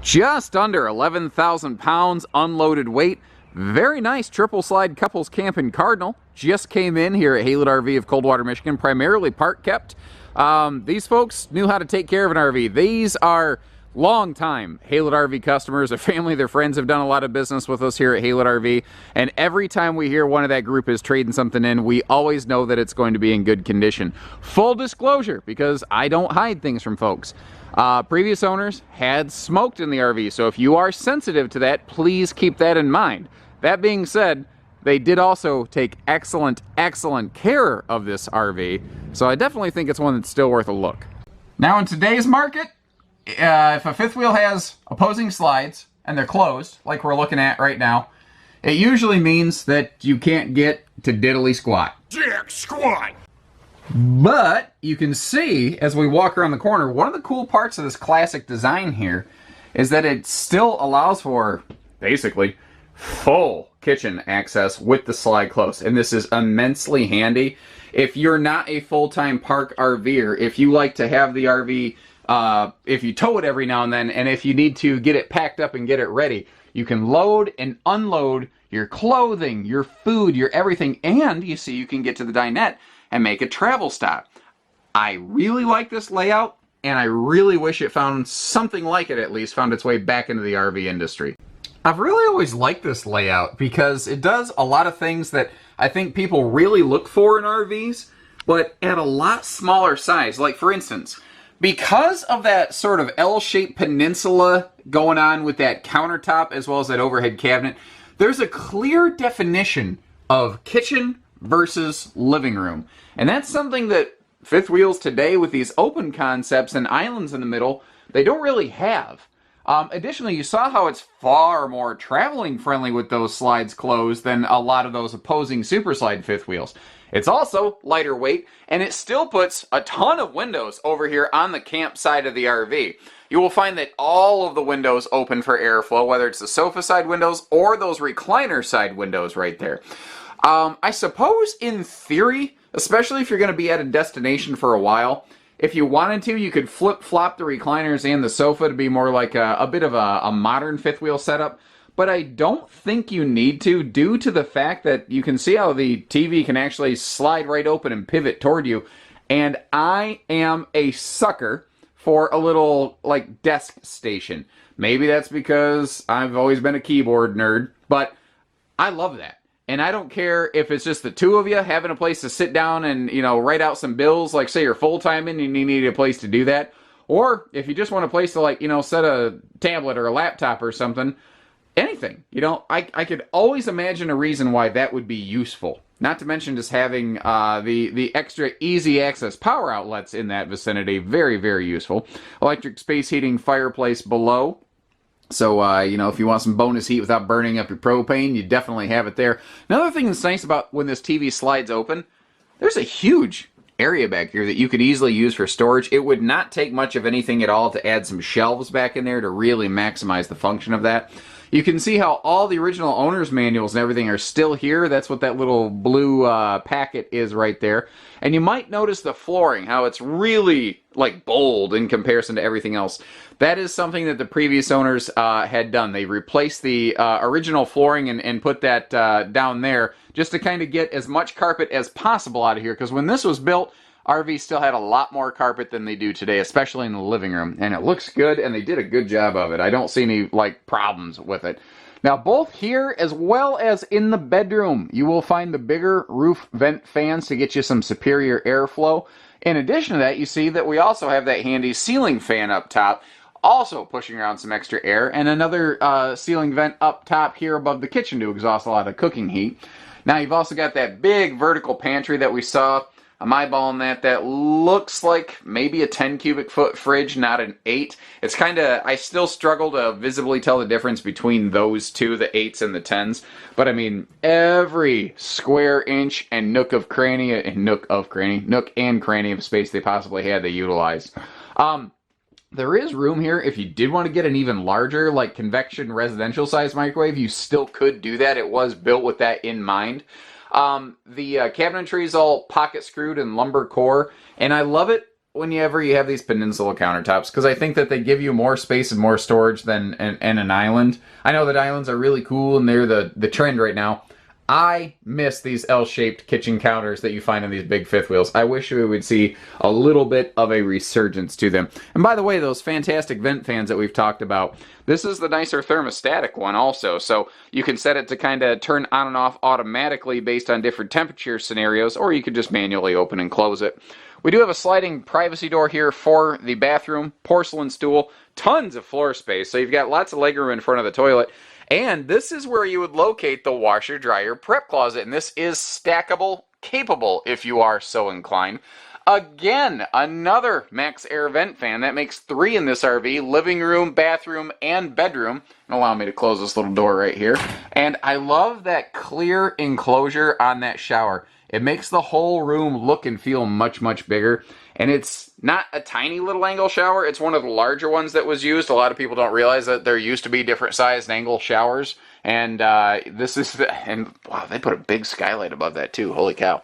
Just under 11,000 pounds unloaded weight. Very nice triple slide couples camp in Cardinal. Just came in here at Haylett RV of Coldwater, Michigan, primarily park kept. These folks knew how to take care of an RV. These are long-time Haylett RV customers. Their family, their friends have done a lot of business with us here at Haylett RV. And every time we hear one of that group is trading something in, we always know that it's going to be in good condition. Full disclosure, because I don't hide things from folks. Previous owners had smoked in the RV, so if you are sensitive to that, please keep that in mind. That being said, they did also take excellent care of this RV, so I definitely think it's one that's still worth a look. Now in today's market, if a fifth wheel has opposing slides and they're closed, like we're looking at right now, it usually means that you can't get to diddly squat. Jack squat! But you can see, as we walk around the corner, one of the cool parts of this classic design here is that it still allows for, basically, full kitchen access with the slide closed. And this is immensely handy. If you're not a full-time park RVer, if you like to have the RV, if you tow it every now and then, and if you need to get it packed up and get it ready, you can load and unload your clothing, your food, your everything, and you see you can get to the dinette and make a travel stop. I really like this layout, and I really wish it found something like it, at least found its way back into the RV industry. I've really always liked this layout because it does a lot of things that I think people really look for in RVs, but at a lot smaller size. Like, for instance, because of that sort of L-shaped peninsula going on with that countertop as well as that overhead cabinet, there's a clear definition of kitchen versus living room. And that's something that fifth wheels today, with these open concepts and islands in the middle, they don't really have. Additionally, you saw how it's far more traveling friendly with those slides closed than a lot of those opposing super slide fifth wheels. It's also lighter weight, and it still puts a ton of windows over here on the camp side of the RV. You will find that all of the windows open for airflow, whether it's the sofa side windows or those recliner side windows right there. I suppose in theory, especially if you're going to be at a destination for a while, if you wanted to, you could flip-flop the recliners and the sofa to be more like a bit of a modern fifth wheel setup. But I don't think you need to, due to the fact that you can see how the TV can actually slide right open and pivot toward you. And I am a sucker for a little, like, desk station. Maybe that's because I've always been a keyboard nerd, but I love that. And I don't care if it's just the two of you having a place to sit down and, you know, write out some bills, like say you're full-time and you need a place to do that. Or if you just want a place to, like, you know, set a tablet or a laptop or something. Anything. You know, I could always imagine a reason why that would be useful. Not to mention just having the extra easy access power outlets in that vicinity. Very, very useful. Electric space heating fireplace below. So, you know, if you want some bonus heat without burning up your propane, you definitely have it there. Another thing that's nice about when this TV slides open, there's a huge area back here that you could easily use for storage. It would not take much of anything at all to add some shelves back in there to really maximize the function of that. You can see how all the original owner's manuals and everything are still here. That's what that little blue packet is right there. And you might notice the flooring, how it's really, like, bold in comparison to everything else. That is something that the previous owners had done. They replaced the original flooring and put that down there just to kind of get as much carpet as possible out of here. Because when this was built, RV still had a lot more carpet than they do today, especially in the living room. And it looks good, and they did a good job of it. I don't see any, like, problems with it. Now, both here as well as in the bedroom, you will find the bigger roof vent fans to get you some superior airflow. In addition to that, you see that we also have that handy ceiling fan up top, also pushing around some extra air, and another ceiling vent up top here above the kitchen to exhaust a lot of cooking heat. Now, you've also got that big vertical pantry that we saw. I'm eyeballing that. That looks like maybe a 10 cubic foot fridge, not an 8. It's kind of, I still struggle to visibly tell the difference between those two, the 8s and the 10s. But I mean, every square inch and nook and cranny of space they possibly had, they utilized. There is room here if you did want to get an even larger, like, convection residential size microwave. You still could do that. It was built with that in mind. The cabinetry is all pocket screwed and lumber core, and I love it whenever you have these peninsula countertops, because I think that they give you more space and more storage than an island. I know that islands are really cool and they're the trend right now. I miss these L-shaped kitchen counters that you find in these big fifth wheels. I wish we would see a little bit of a resurgence to them. And by the way, those fantastic vent fans that we've talked about, this is the nicer thermostatic one also. So you can set it to kind of turn on and off automatically based on different temperature scenarios, or you could just manually open and close it. We do have a sliding privacy door here for the bathroom, porcelain stool, tons of floor space. So you've got lots of legroom in front of the toilet. And this is where you would locate the washer dryer prep closet. And this is stackable, capable if you are so inclined. Again, another max air vent fan. That makes 3 in this RV. Living room, bathroom, and bedroom. And allow me to close this little door right here. And I love that clear enclosure on that shower. It makes the whole room look and feel much, much bigger. And it's not a tiny little angle shower. It's one of the larger ones that was used. A lot of people don't realize that there used to be different sized angle showers. And this is, and wow, they put a big skylight above that too. Holy cow.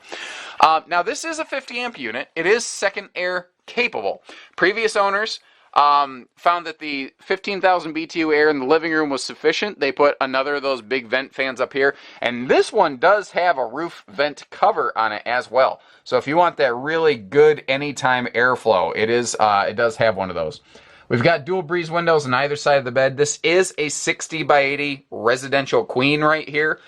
Now this is a 50 amp unit. It is second air capable. Previous owners found that the 15,000 BTU air in the living room was sufficient. They put another of those big vent fans up here. And this one does have a roof vent cover on it as well. So if you want that really good anytime airflow, it does have one of those. We've got dual breeze windows on either side of the bed. This is a 60 by 80 residential queen right here.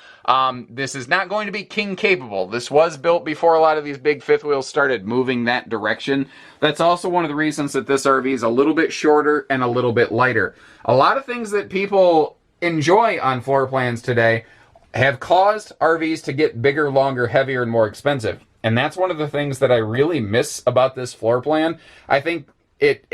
This is not going to be king capable. This was built before a lot of these big fifth wheels started moving that direction. That's also one of the reasons that this RV is a little bit shorter and a little bit lighter. A lot of things that people enjoy on floor plans today have caused RVs to get bigger, longer, heavier, and more expensive. And that's one of the things that I really miss about this floor plan. I think it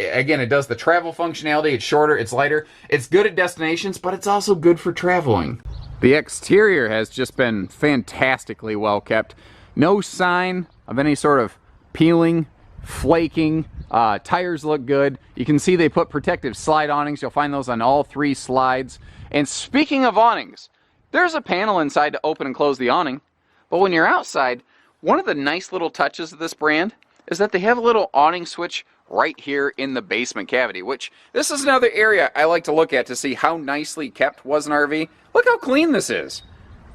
does the travel functionality. It's shorter, it's lighter. It's good at destinations, but it's also good for traveling. The exterior has just been fantastically well kept. No sign of any sort of peeling, flaking. Tires look good. You can see they put protective slide awnings. You'll find those on all 3 slides. And speaking of awnings, there's a panel inside to open and close the awning. But when you're outside, one of the nice little touches of this brand is that they have a little awning switch right here in the basement cavity, which this is another area I like to look at to see how nicely kept was an RV. Look how clean this is.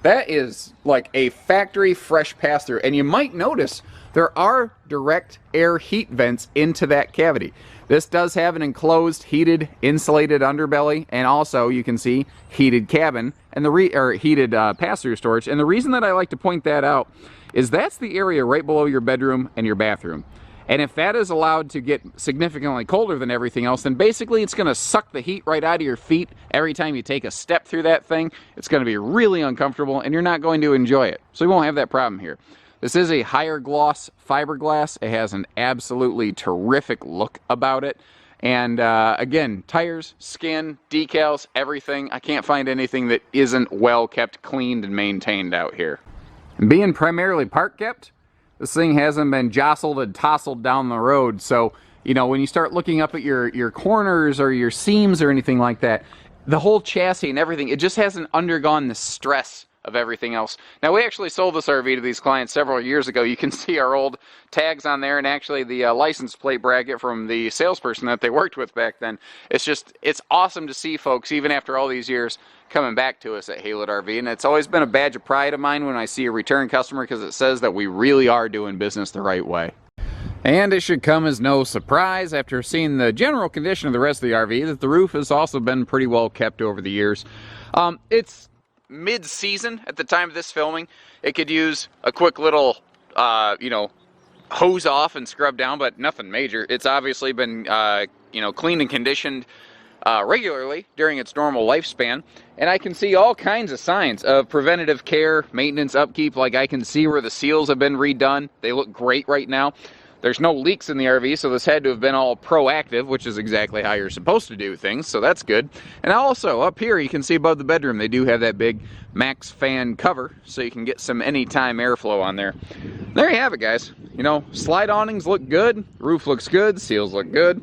That is like a factory fresh pass-through. And you might notice there are direct air heat vents into that cavity. This does have an enclosed, heated, insulated underbelly, and also you can see heated cabin and heated pass-through storage. And the reason that I like to point that out is that's the area right below your bedroom and your bathroom. And if that is allowed to get significantly colder than everything else, then basically it's going to suck the heat right out of your feet every time you take a step through that thing. It's going to be really uncomfortable and you're not going to enjoy it. So you won't have that problem here. This is a higher gloss fiberglass. It has an absolutely terrific look about it. And again, tires, skin, decals, everything. I can't find anything that isn't well kept, cleaned, and maintained out here. And being primarily park kept, this thing hasn't been jostled and tousled down the road. So, you know, when you start looking up at your corners or your seams or anything like that, the whole chassis and everything, it just hasn't undergone the stress of everything else. Now, we actually sold this RV to these clients several years ago. You can see our old tags on there and actually the license plate bracket from the salesperson that they worked with back then. It's awesome to see folks, even after all these years, coming back to us at Haylet RV. And it's always been a badge of pride of mine when I see a return customer, because it says that we really are doing business the right way. And it should come as no surprise after seeing the general condition of the rest of the RV that the roof has also been pretty well kept over the years. It's mid-season at the time of this filming. It could use a quick little, hose off and scrub down, but nothing major. It's obviously been, cleaned and conditioned regularly during its normal lifespan. And I can see all kinds of signs of preventative care, maintenance, upkeep. Like I can see where the seals have been redone. They look great right now. There's no leaks in the RV, so this had to have been all proactive, which is exactly how you're supposed to do things, so that's good. And also, up here, you can see above the bedroom, they do have that big max fan cover, so you can get some anytime airflow on there. There you have it, guys. You know, slide awnings look good, roof looks good, seals look good.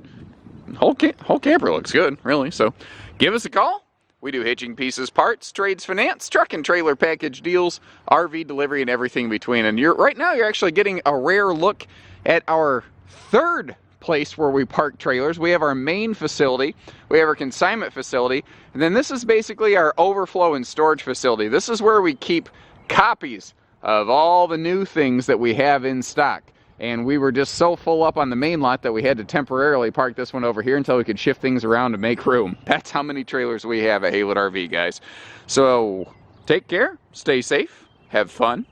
Whole camper looks good, really, so give us a call. We do hitching, pieces, parts, trades, finance, truck and trailer package deals, RV delivery, and everything in between. And right now, you're actually getting a rare look at our third place where we park trailers. We have our main facility, we have our consignment facility, and then this is basically our overflow and storage facility. This is where we keep copies of all the new things that we have in stock. And we were just so full up on the main lot that we had to temporarily park this one over here until we could shift things around to make room. That's how many trailers we have at Haylet RV, guys. So take care, stay safe, have fun,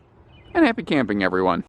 and happy camping, everyone.